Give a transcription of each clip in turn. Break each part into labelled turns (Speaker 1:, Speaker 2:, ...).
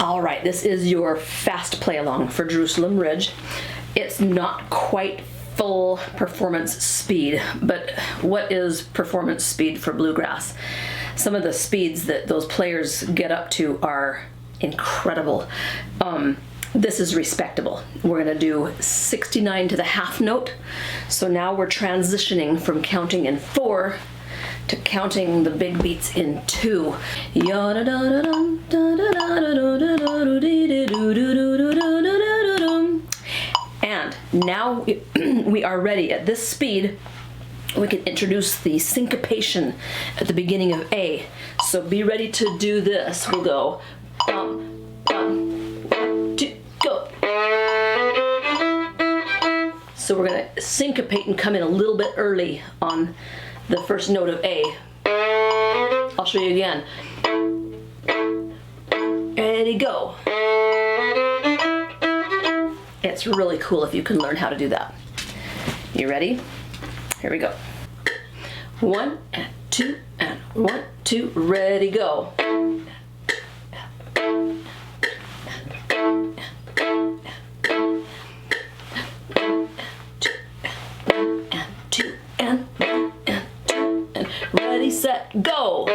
Speaker 1: All right, this is your fast play along for Jerusalem Ridge. It's not quite full performance speed, but what is performance speed for bluegrass? Some of the speeds that those players get up to are incredible. This is respectable. We're gonna do 69 to the half note. So now we're transitioning from counting in 4 to counting the big beats in 2. And now we are ready. At this speed, we can introduce the syncopation at the beginning of A. So be ready to do this. We'll go 1, 2, go. So we're gonna syncopate and come in a little bit early on the first note of A. I'll show you again. Ready, go. It's really cool if you can learn how to do that. You ready? Here we go. 1 and 2 and 1, 2, ready, go. Ready, set, go.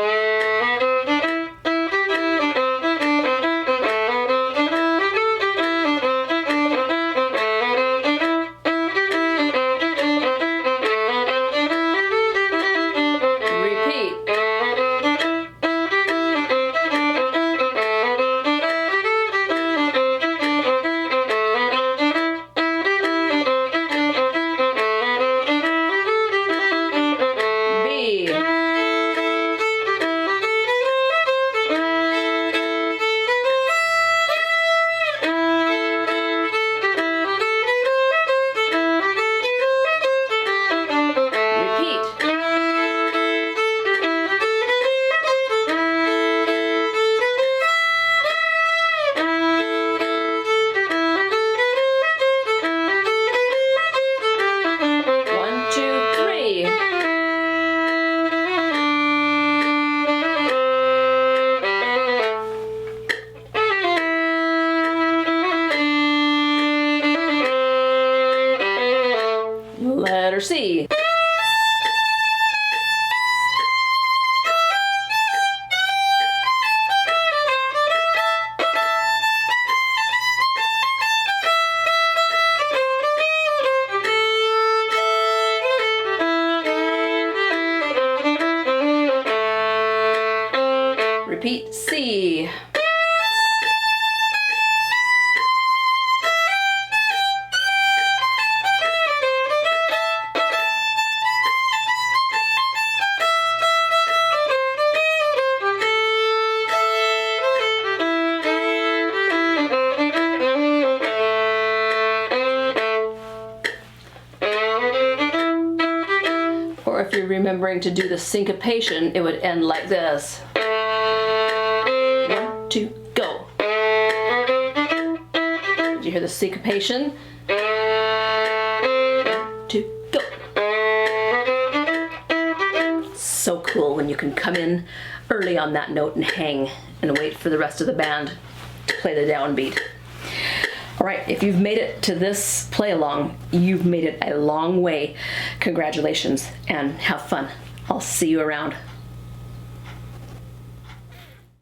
Speaker 1: Letter C. Repeat C. Or if you're remembering to do the syncopation, it would end like this. 1, 2, go. Did you hear the syncopation? 1, 2, go. So cool when you can come in early on that note and hang and wait for the rest of the band to play the downbeat. All right, if you've made it to this play along, you've made it a long way. Congratulations and have fun. I'll see you around.